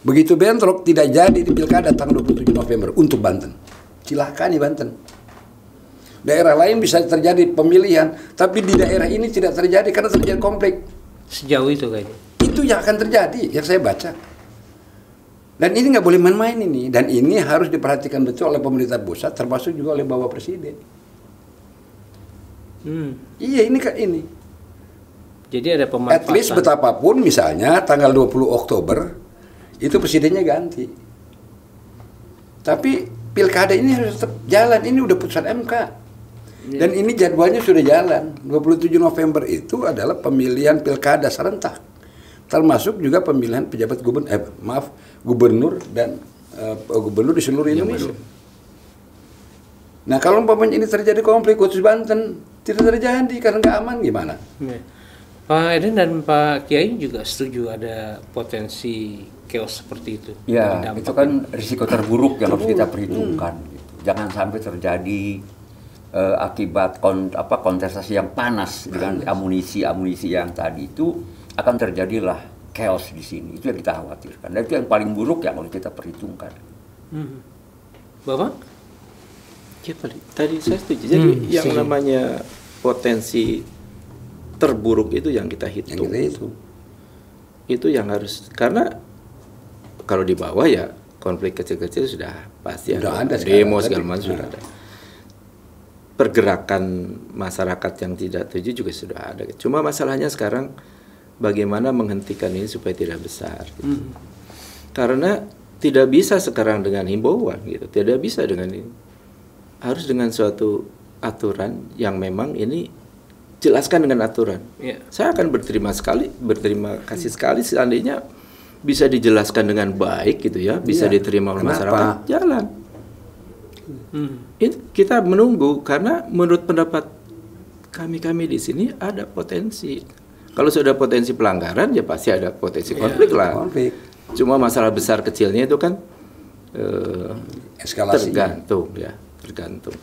Begitu bentrok tidak jadi di pilkada tanggal 27 November untuk Banten. Silahkan di Banten. Daerah lain bisa terjadi pemilihan, tapi di daerah ini tidak terjadi karena terjadi konflik.
Sejauh itu kayaknya.
Itu yang akan terjadi, yang saya baca. Dan ini nggak boleh main-main ini. Dan ini harus diperhatikan betul oleh pemerintah pusat, termasuk juga oleh Bapak Presiden. Iya, ini.
Jadi ada pemanfaatan.
At least betapapun misalnya tanggal 20 Oktober, itu presidennya ganti. Tapi pilkada ini harus tetap jalan, ini udah putusan MK. Dan ini jadwalnya sudah jalan. 27 November itu adalah pemilihan pilkada serentak. Termasuk juga pemilihan pejabat gubernur dan gubernur di seluruh Indonesia. Nah, kalau umpamanya ini terjadi konflik khusus Banten, tidak terjadi karena nggak aman gimana?
Pak Eden dan Pak Kiai juga setuju ada potensi chaos seperti itu.
Ya, itu kan risiko terburuk yang harus kita perhitungkan. Gitu. Jangan sampai terjadi akibat kontestasi yang panas dengan amunisi yang tadi itu akan terjadilah chaos di sini. Itu yang kita khawatirkan. Dan itu yang paling buruk yang harus kita perhitungkan.
Bapak?
Ya, tadi saya setuju. Jadi yang namanya potensi terburuk itu yang kita hitung. Itu yang harus, karena kalau di bawah ya konflik kecil-kecil sudah pasti ada demo segala macam sudah ada. Pergerakan masyarakat yang tidak setuju juga sudah ada. Cuma masalahnya sekarang bagaimana menghentikan ini supaya tidak besar. Gitu. Karena tidak bisa sekarang dengan himbauan gitu. Tidak bisa dengan ini. Harus dengan suatu aturan yang memang ini jelaskan dengan aturan. Saya akan berterima kasih sekali seandainya bisa dijelaskan dengan baik gitu ya, bisa diterima oleh masyarakat. Jalan. Kita menunggu karena menurut pendapat kami di sini ada potensi. Kalau sudah potensi pelanggaran ya pasti ada potensi konflik lah. Cuma masalah besar kecilnya itu kan
eskalasi.
Tergantung.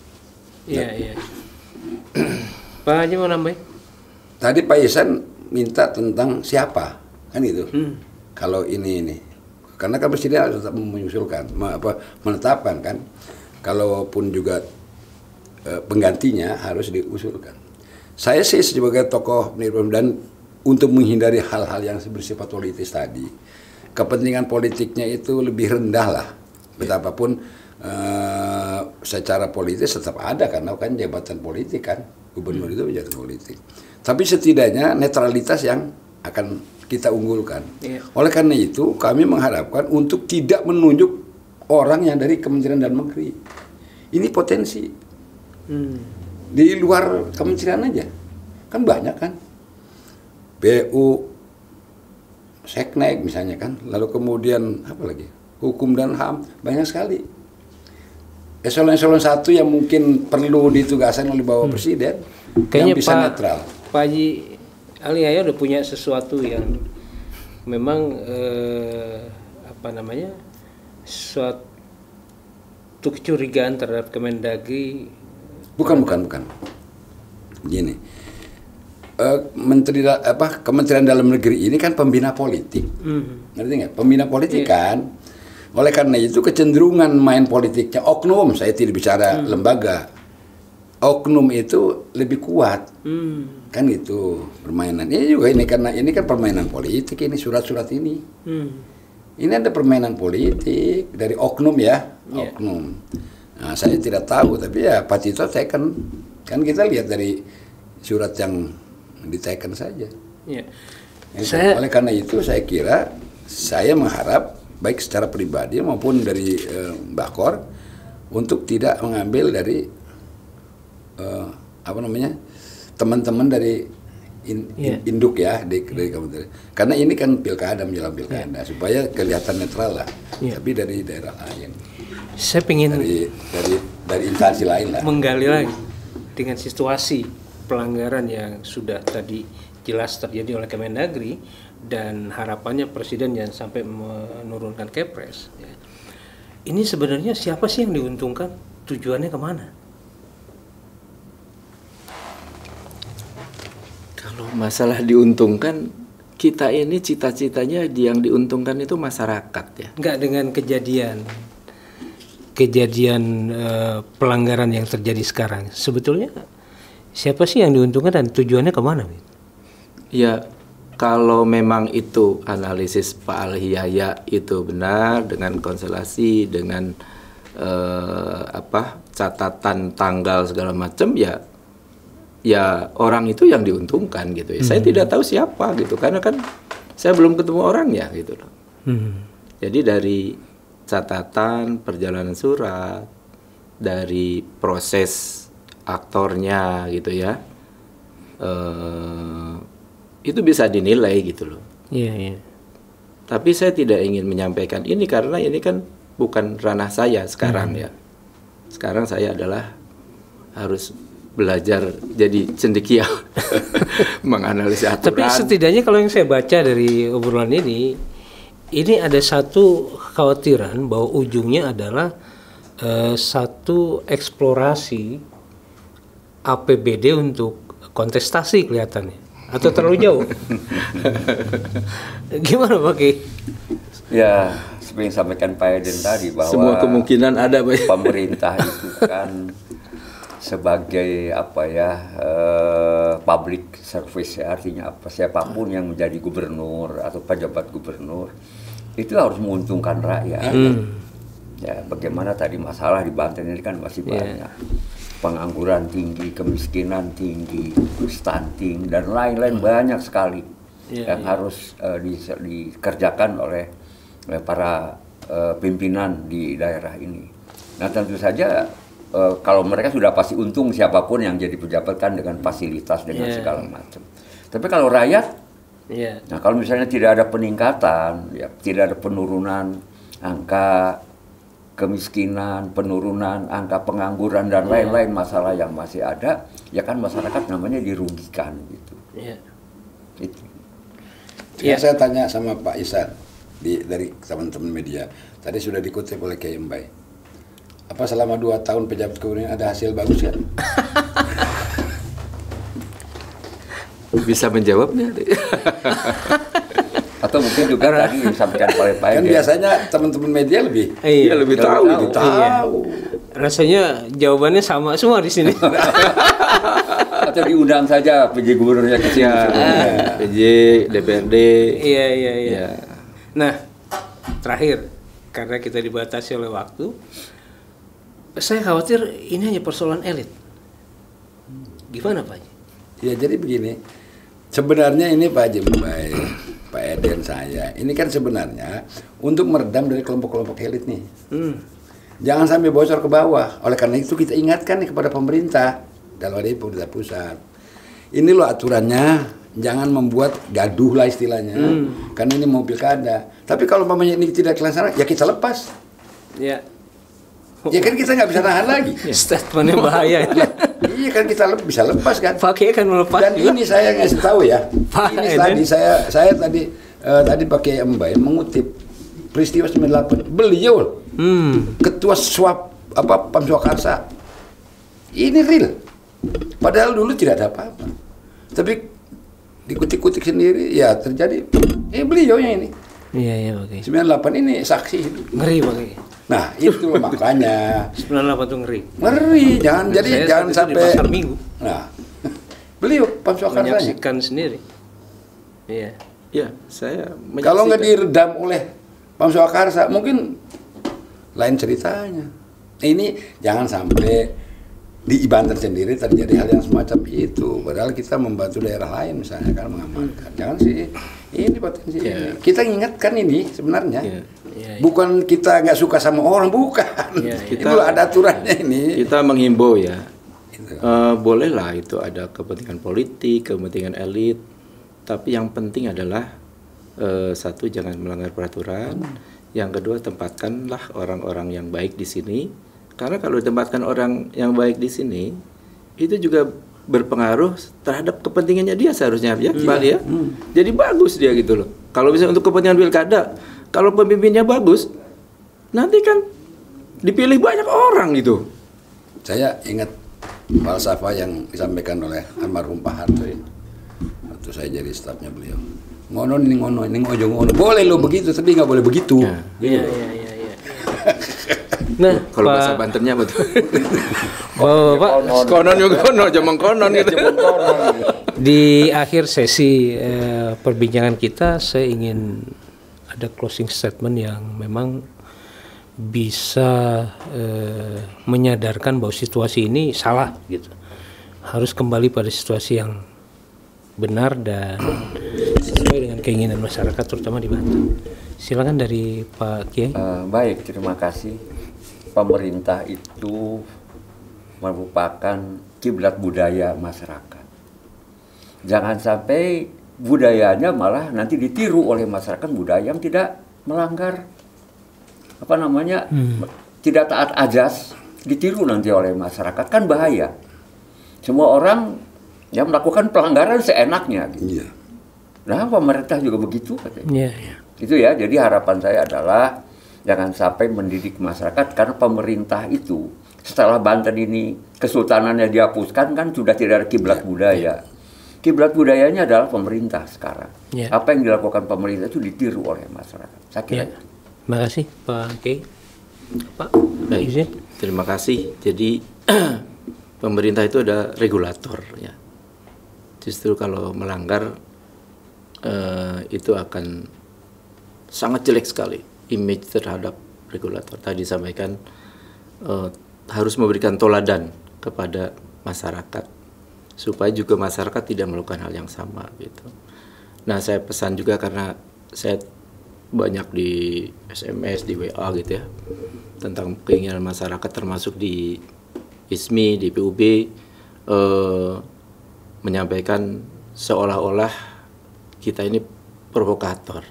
Iya. Pak Haji mau nambahin?
Tadi Pak Ihsan minta tentang siapa, kan itu. Kalau ini. Karena kan presiden harus tetap mengusulkan, menetapkan kan. Kalaupun juga penggantinya harus diusulkan. Saya sih sebagai tokoh dan untuk menghindari hal-hal yang bersifat politis tadi, kepentingan politiknya itu lebih rendah lah. Betapapun secara politis tetap ada karena kan jabatan politik kan, gubernur itu jabatan politik. Tapi setidaknya netralitas yang akan kita unggulkan. Oleh karena itu kami mengharapkan untuk tidak menunjuk orang yang dari Kementerian Dalam Negeri. Ini potensi. Di luar kementerian aja. Kan banyak kan. PU, Seknek misalnya kan. Lalu kemudian apa lagi? Hukum dan HAM, banyak sekali. Eselon-eselon 1 yang mungkin perlu ditugaskan oleh Bapak Presiden
kayaknya
yang bisa netral.
Pak Haji Ali Yahya udah punya sesuatu yang memang suatu kecurigaan terhadap Kemendagri. Bukan.
Gini, Kementerian Dalam Negeri ini kan pembina politik, ngerti nggak? Pembina politik kan. Oleh karena itu kecenderungan main politiknya oknum, saya tidak bicara lembaga, oknum itu lebih kuat, kan itu permainan. Ini juga karena ini kan permainan politik, ini surat-surat ini. Ini ada permainan politik dari oknum ya, oknum. Nah, saya tidak tahu, tapi ya Pak Tito teken. Kan kita lihat dari surat yang diteken saja. Oleh karena itu saya kira, saya mengharap baik secara pribadi maupun dari Mbak Kor untuk tidak mengambil dari teman-teman dari induk ya dari kementerian. Karena ini kan pilkada menjelang pilkada supaya kelihatan netral lah. Tapi dari daerah lain.
Saya ingin
dari instansi lain lah.
Menggali lagi dengan situasi pelanggaran yang sudah tadi jelas terjadi oleh Kemendagri dan harapannya Presiden jangan sampai menurunkan Kepres. Ini sebenarnya siapa sih yang diuntungkan? Tujuannya kemana?
Kalau masalah diuntungkan, kita ini cita-citanya yang diuntungkan itu masyarakat ya.
Enggak dengan kejadian pelanggaran yang terjadi sekarang. Sebetulnya siapa sih yang diuntungkan dan tujuannya kemana?
Ya, kalau memang itu analisis Pak Ali Yahya itu benar dengan konstelasi dengan catatan tanggal segala macam ya orang itu yang diuntungkan gitu ya. Saya tidak tahu siapa gitu karena kan saya belum ketemu orangnya gitu loh. Jadi dari catatan, perjalanan surat, dari proses aktornya gitu ya, itu bisa dinilai gitu loh.
Iya, iya.
Tapi saya tidak ingin menyampaikan ini karena ini kan bukan ranah saya sekarang ya. Sekarang saya adalah harus belajar jadi cendekia menganalisis aturan.
Tapi setidaknya kalau yang saya baca dari obrolan ini ada satu kekhawatiran bahwa ujungnya adalah satu eksplorasi APBD untuk kontestasi kelihatannya, atau terlalu jauh. Gimana Pak Ki?
Ya, seperti yang sampaikan Pak Eden tadi bahwa
Semua kemungkinan ada, Pak.
Pemerintah itu kan sebagai public service ya, artinya siapapun yang menjadi gubernur atau pejabat gubernur itu harus menguntungkan rakyat. Ya, bagaimana tadi masalah di Banten ini kan masih banyak. Pengangguran tinggi, kemiskinan tinggi, stunting dan lain-lain banyak sekali yang harus dikerjakan oleh para pimpinan di daerah ini. Nah, tentu saja kalau mereka sudah pasti untung siapapun yang jadi pejabat kan dengan fasilitas dengan segala macam. Tapi kalau rakyat, nah kalau misalnya tidak ada peningkatan, ya tidak ada penurunan angka kemiskinan, penurunan angka pengangguran dan lain-lain masalah yang masih ada, ya kan masyarakat namanya dirugikan gitu. Itu.
Saya tanya sama Pak Ihsan dari teman-teman media, tadi sudah dikutip oleh Kiai Embai. Apa selama 2 tahun pejabat gubernur ada hasil bagus kan?
Bisa menjawabnya.
Atau mungkin juga tadi disampaikan oleh Pak Eden.
Kan biasanya teman-teman media lebih
lebih tahu.
Rasanya jawabannya sama semua di sini.
Atau diundang saja PJ gubernurnya ke sini.
PJ, DPRD.
Iya. Nah, terakhir karena kita dibatasi oleh waktu, saya khawatir ini hanya persoalan elit. Gimana Pak?
Ya jadi begini, sebenarnya ini Pak Haji Embai, Pak Eden, saya, ini kan sebenarnya untuk meredam dari kelompok-kelompok elit nih. Jangan sampai bocor ke bawah. Oleh karena itu kita ingatkan nih kepada pemerintah, dalam hal ini pemerintah pusat. Ini loh aturannya, jangan membuat gaduh lah istilahnya. Karena ini mau pilkada. Tapi kalau umpamanya ini tidak terlaksana, ya kita lepas.
Ya.
Ya kan kita nggak bisa nahan lagi.
Statementnya bahaya.
Iya kan kita bisa lepas kan.
Pakai kan melepas.
Dan
juga.
ini saya ngasih tahu ya. Ini
Eden.
tadi saya tadi pakai Embai mengutip peristiwa 98. Beliau ketua swap Pam Swakarsa. Ini real. Padahal dulu tidak ada apa-apa. Tapi dikutik-kutik sendiri ya terjadi. Beliau yang ini.
Iya Pak Ki.
98 ini saksi hidup.
Ngeri Pak Ki.
Nah, itu makanya
98 tuh ngeri.
ngeri, jangan jangan sampai
di pasar Minggu.
Nah, beliau Pam Swakarsa
Menyaksikan sendiri. Iya.
Ya, saya menyaksikan.
kalau nggak diredam oleh Pam Swakarsa mungkin lain ceritanya. Ini jangan sampai di Banten sendiri terjadi hal yang semacam itu. Padahal kita membantu daerah lain misalnya kan mengamankan. Jangan sih. Ini potensi ini. Kita ingatkan ini sebenarnya. Bukan kita nggak suka sama orang, bukan. Itu ada aturannya ini.
Kita menghimbau ya. Bolehlah itu ada kepentingan politik, kepentingan elit. Tapi yang penting adalah satu, jangan melanggar peraturan. Yang kedua, tempatkanlah orang-orang yang baik di sini. Karena kalau ditempatkan orang yang baik di sini, itu juga berpengaruh terhadap kepentingannya dia seharusnya ya, Pak ya. Jadi bagus dia gitu loh. Kalau misalnya untuk kepentingan pilkada, kalau pemimpinnya bagus, nanti kan dipilih banyak orang gitu.
Saya ingat falsafah yang disampaikan oleh almarhum Pak Harto waktu saya jadi stafnya beliau. Ngono ini ngojo ngono. Boleh lo begitu, tapi nggak boleh begitu.
Iya. Nah,
kalau bahasa Bantennya betul.
Bapak,
konon juga konon, jamang konon gitu.
Di akhir sesi perbincangan kita, saya ingin ada closing statement yang memang bisa menyadarkan bahwa situasi ini salah gitu. Harus kembali pada situasi yang benar dan sesuai dengan keinginan masyarakat terutama di Banten. Silakan dari Pak Kiai.
Baik, terima kasih. Pemerintah itu merupakan kiblat budaya masyarakat. Jangan sampai budayanya malah nanti ditiru oleh masyarakat budaya yang tidak melanggar tidak taat azas, ditiru nanti oleh masyarakat, kan bahaya. Semua orang yang melakukan pelanggaran seenaknya gitu.
Iya.
Nah, pemerintah juga begitu katanya.
Iya.
Itu ya, jadi harapan saya adalah jangan sampai mendidik masyarakat, karena pemerintah itu setelah Banten ini kesultanannya dihapuskan kan sudah tidak ada kiblat budaya. Kiblat budayanya adalah pemerintah sekarang. Apa yang dilakukan pemerintah itu ditiru oleh masyarakat. Saya kira.
Terima kasih Pak Kiai. Pak,
izin. Terima kasih. Jadi pemerintah itu ada regulator ya. Justru kalau melanggar itu akan sangat jelek sekali image terhadap regulator. Tadi sampaikan harus memberikan toladan kepada masyarakat supaya juga masyarakat tidak melakukan hal yang sama gitu. Nah, saya pesan juga karena saya banyak di SMS, di WA gitu ya, tentang keinginan masyarakat termasuk di ISMI, di PUB menyampaikan seolah-olah kita ini provokator.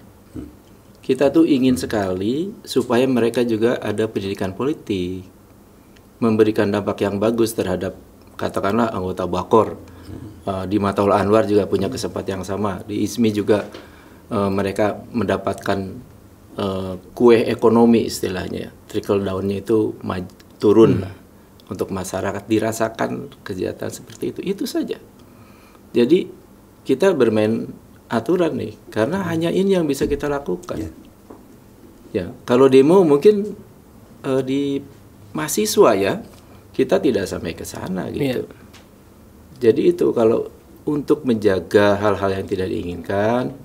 Kita tuh ingin sekali supaya mereka juga ada pendidikan politik, memberikan dampak yang bagus terhadap katakanlah anggota Bakor. Di Mataul Anwar juga punya kesempatan yang sama. Di ISMI juga mereka mendapatkan kue ekonomi istilahnya, trickle down-nya itu turun lah untuk masyarakat, dirasakan kejahatan seperti itu saja. Jadi kita bermain aturan nih, karena hanya ini yang bisa kita lakukan. Ya, kalau demo mungkin di mahasiswa ya, kita tidak sampai ke sana gitu. Jadi itu kalau untuk menjaga hal-hal yang tidak diinginkan,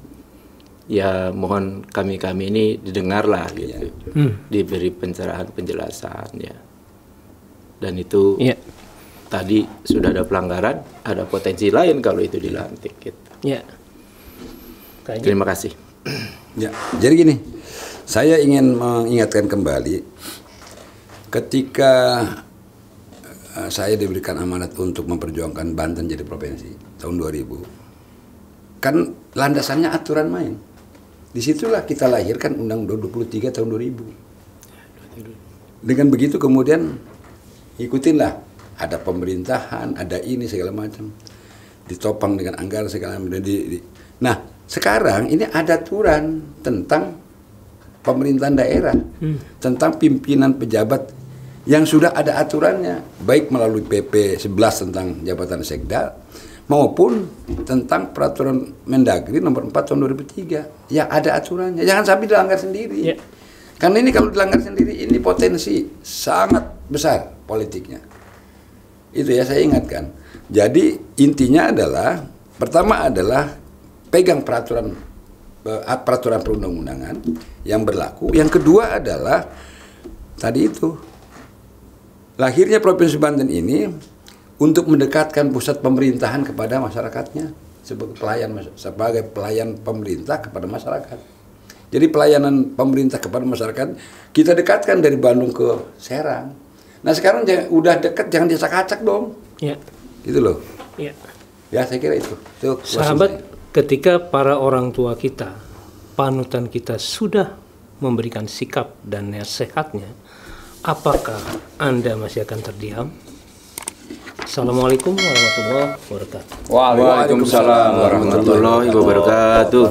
ya mohon kami ini didengarlah gitu, diberi pencerahan penjelasan ya. Dan itu tadi sudah ada pelanggaran, ada potensi lain kalau itu dilantik gitu. Terima kasih.
Ya, jadi gini, saya ingin mengingatkan kembali ketika saya diberikan amanat untuk memperjuangkan Banten jadi provinsi tahun 2000, kan landasannya aturan main. Disitulah kita lahirkan Undang-Undang 23 tahun 2000. Dengan begitu kemudian ikutinlah, ada pemerintahan, ada ini segala macam, ditopang dengan anggaran segala macam. Nah, sekarang ini ada aturan tentang pemerintahan daerah, tentang pimpinan pejabat yang sudah ada aturannya, baik melalui PP 11 tentang jabatan sekda maupun tentang peraturan Mendagri nomor 4 tahun 2003 yang ada aturannya. Jangan sampai dilanggar sendiri. Karena ini kalau dilanggar sendiri ini potensi sangat besar politiknya. Itu ya saya ingatkan. Jadi intinya adalah, pertama adalah pegang peraturan perundang-undangan yang berlaku. Yang kedua adalah tadi itu, lahirnya Provinsi Banten ini untuk mendekatkan pusat pemerintahan kepada masyarakatnya sebagai pelayan pemerintah kepada masyarakat. Jadi pelayanan pemerintah kepada masyarakat kita dekatkan dari Bandung ke Serang. Nah sekarang udah dekat, jangan diacak-acak dong. Gitu loh. Ya saya kira itu.
Sahabat, ketika para orang tua kita, panutan kita sudah memberikan sikap dan nasihatnya, apakah Anda masih akan terdiam? Assalamualaikum warahmatullahi wabarakatuh.
Waalaikumsalam warahmatullahi wabarakatuh.